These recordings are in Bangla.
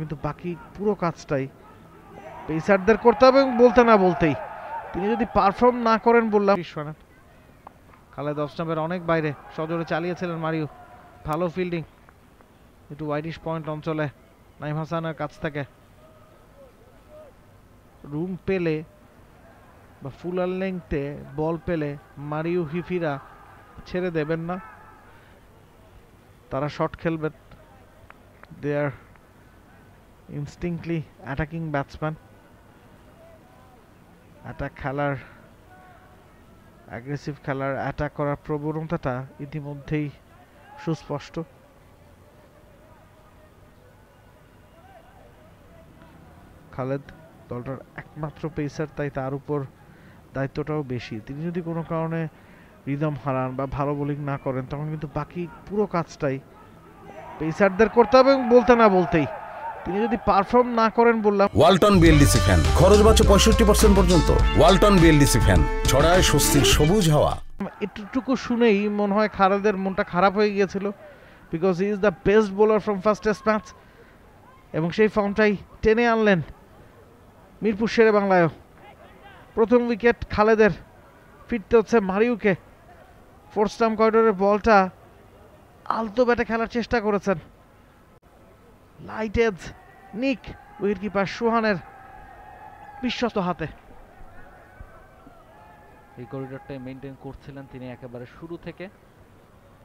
কিন্তু বাকি পুরো কাজটাই পেসারদের করতে হবে এবং বলতে না বলতেই তিনি যদি পারফর্ম না করেন বললাম খালেদ অফস্টাম্পের অনেক বাইরে সজোরে চালিয়েছিলেন মারিও, ভালো ফিল্ডিং, একটু ওয়াইডিশ পয়েন্ট অঞ্চলে নাইম হাসানের কাছ থেকে রুম পেলে বা ফুলার লেংথে বল পেলে মারিও হিফিরা ছেড়ে দেবেন না, তারা শট খেলবেন। দে আর ইনস্টিংক্টলি অ্যাটাকিং ব্যাটসম্যান, অ্যাটাক খেলার, অ্যাগ্রেসিভ খেলার, অ্যাটাক করার প্রবণতাটা ইতিমধ্যেই সুস্পষ্ট। খালেদ দলটার একমাত্র পেসার, তাই তার উপর দায়িত্বটাও বেশি। তিনি যদি কোনো কারণে রিদম হারান বা ভালো বোলিং না করেন তখন কিন্তু বাকি পুরো কাজটাই পেসারদের করতে হবে এবং বলতে না বলতেই তিনি যদি পারফর্ম না করেন বললাম। ওয়ালটন বিএলডিসি ফ্যান, খরচ বাঁচে 65% পর্যন্ত। ওয়ালটন বিএলডিসি ফ্যান ছড়ায় স্বস্তির সবুজ হাওয়া। এটুকু শুনেই মনে হয় খালেদের মনটা খারাপ হয়ে গিয়েছিল, because he is the best bowler from first test match, এবং সেই ফর্মটাই টেনে আনলেন মিরপুর শেরে বাংলায়ও। প্রথম উইকেট খালেদের, ফিরতে হচ্ছে মারিউকে। ফোর্থ স্টাম্প করিডোরের বলটা আলতো ব্যাটে খেলার চেষ্টা করেছেন, লাইট এজ নিক উইকেট কিপার সোহানের বিশ্বস্ত হাতে। এই করিডোরটাই মেনটেন করছিলেন তিনি একেবারে শুরু থেকে,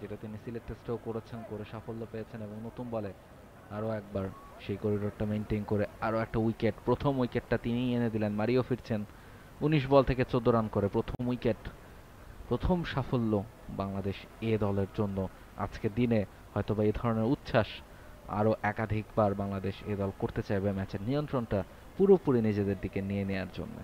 যেটা তিনি সিলেট টেস্টেও করেছেন, করে সাফল্য পেয়েছেন, এবং নতুন বলে আরও একবার সেই করিডোরটা মেনটেন করে আরও একটা উইকেট, প্রথম উইকেটটা তিনিই এনে দিলেন। মারিও ফিরছেন 19 বল থেকে 14 রান করে, প্রথম উইকেট, প্রথম সাফল্য বাংলাদেশ এ দলের জন্য। আজকের দিনে হয়তোবা এই ধরনের উচ্ছ্বাস আরও একাধিকবার বাংলাদেশ এ দল করতে চাইবে, ম্যাচের নিয়ন্ত্রণটা পুরোপুরি নিজেদের দিকে নিয়ে নেওয়ার জন্য।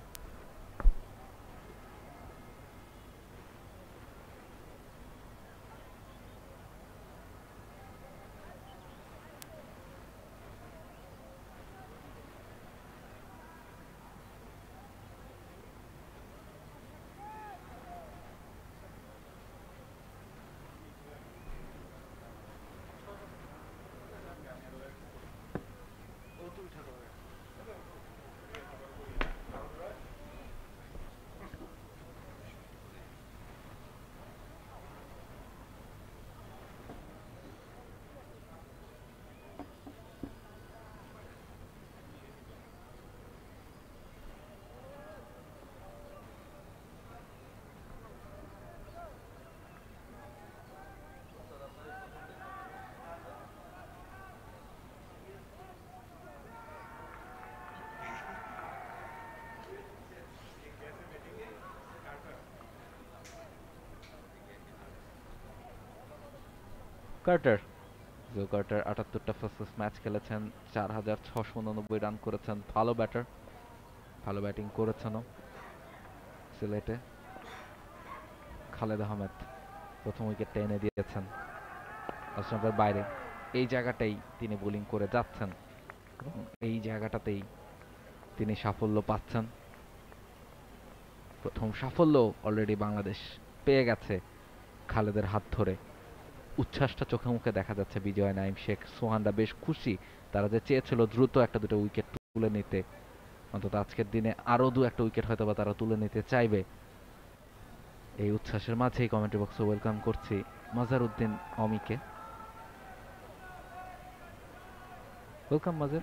কার্টার, জো কার্টার 78টা ফার্স্ট ম্যাচ খেলেছেন, 4689 রান করেছেন। ভালো ব্যাটার, ভালো ব্যাটিং করেছেনও সিলেটে। খালেদ আহমেদ প্রথম উইকেটটা এনে দিয়েছেন অস্ট্রেলিয়ার বাইরে। এই জায়গাটাই তিনি বোলিং করে যাচ্ছেন এবং এই জায়গাটাতেই তিনি সাফল্য পাচ্ছেন। প্রথম সাফল্য অলরেডি বাংলাদেশ পেয়ে গেছে খালেদের হাত ধরে। উচ্ছ্বাসটা চোখে মুখে দেখা যাচ্ছে বিজয়, নাইম শেখ, সোহানরা বেশ খুশি। তারা যে চেয়েছিল দ্রুত একটা দুটো উইকেট তুলে নিতে, অন্তত আজকের দিনে আরও একটা উইকেট হয়তো বা তারা তুলে নিতে চাইবে। এই উচ্ছ্বাসের মাঝেই কমেন্ট্রি বক্সে ওয়েলকাম করছি মাজার উদ্দিন অমিকে। ওয়েলকাম মাজার।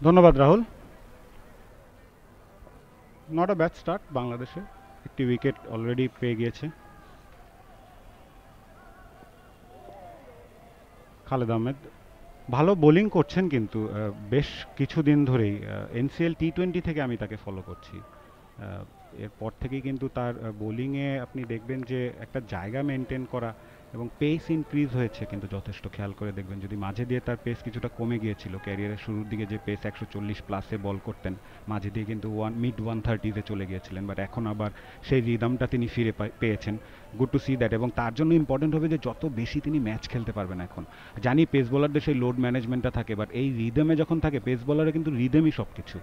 ধন্যবাদ Rahul. Not a bad start বাংলাদেশে, একটি উইকেট অলরেডি পেয়ে গিয়েছে খালেদ আহমেদ। ভালো বোলিং করছেন কিন্তু বেশ কিছুদিন ধরেই। এনসিএল টি20 থেকে আমি তাকে ফলো করছি, এরপর থেকেই কিন্তু তার বোলিংয়ে আপনি দেখবেন যে একটা জায়গা মেনটেন করা এবং পেস ইনক্রিজ হয়েছে কিন্তু যথেষ্ট। খেয়াল করে দেখবেন যদি মাঝে দিয়ে তার পেস কিছুটা কমে গিয়েছিল, ক্যারিয়ারের শুরুর দিকে যে পেস 140+ বল করতেন, মাঝে দিয়ে কিন্তু মিড 130-তে চলে গিয়েছিলেন, বাট এখন আবার সেই রিদমটা তিনি ফিরে পেয়েছেন। Good to see that. এবং তার জন্য ইম্পর্টেন্ট হবে যে যত বেশি তিনি ম্যাচ খেলতে পারবেন। এখন জানি পেস বোলারদের সেই লোড ম্যানেজমেন্টটা থাকে, বাট এই রিদমে যখন থাকে পেস বোলারে কিন্তু রিদমই সব কিছু।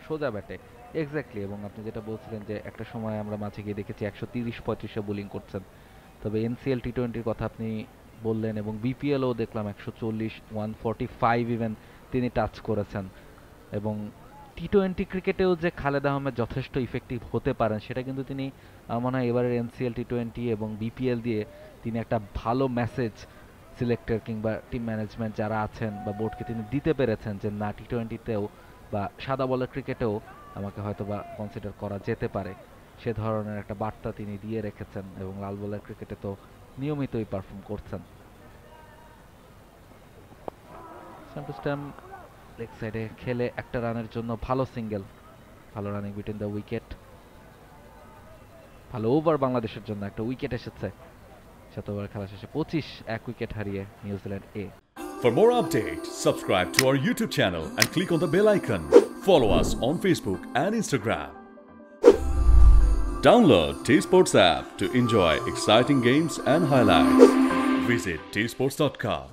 সোজা ব্যাটে এক্স্যাক্টলি। এবং আপনি যেটা বলছিলেন যে একটা সময় আমরা মাঝে গিয়ে দেখেছি 130-35-এ বোলিং করছেন, তবে এনসিএল টি-20-র কথা আপনি বললেন এবং বিপিএলও দেখলাম 140, 145 ইভেন তিনি টাচ করেছেন। এবং টি-20 ক্রিকেটেও যে খালেদ আহমেদ যথেষ্ট ইফেক্টিভ হতে পারেন সেটা কিন্তু তিনি মনে হয় এবারের এনসিএল টি-20 এবং বিপিএল দিয়ে তিনি একটা ভালো মেসেজ সিলেক্টর কিংবা টিম ম্যানেজমেন্ট যারা আছেন বা বোর্ডকে তিনি দিতে পেরেছেন যে না টি-20তেও বা সাদা বলের ক্রিকেটেও আমাকে হয়তো বা কনসিডার করা যেতে পারে, সে ধরনের একটা বার্তা তিনি দিয়ে রেখেছেন এবং লাল বলের ক্রিকেটে তো নিয়মিতই পারফর্ম করছেন। স্যাম লেগ সাইডে খেলে একটা রানের জন্য ভালো সিঙ্গেল, ভালো রানিং বিটুইন দ্য উইকেট, ভালো ওভার বাংলাদেশের জন্য, একটা উইকেট এসেছে। 7 ওভার খেলা শেষে 25, 1 উইকেট হারিয়ে New Zealand A. For more updates, subscribe to our YouTube channel and click on the bell icon. Follow us on Facebook and Instagram. Download T-Sports app to enjoy exciting games and highlights. Visit tsports.com.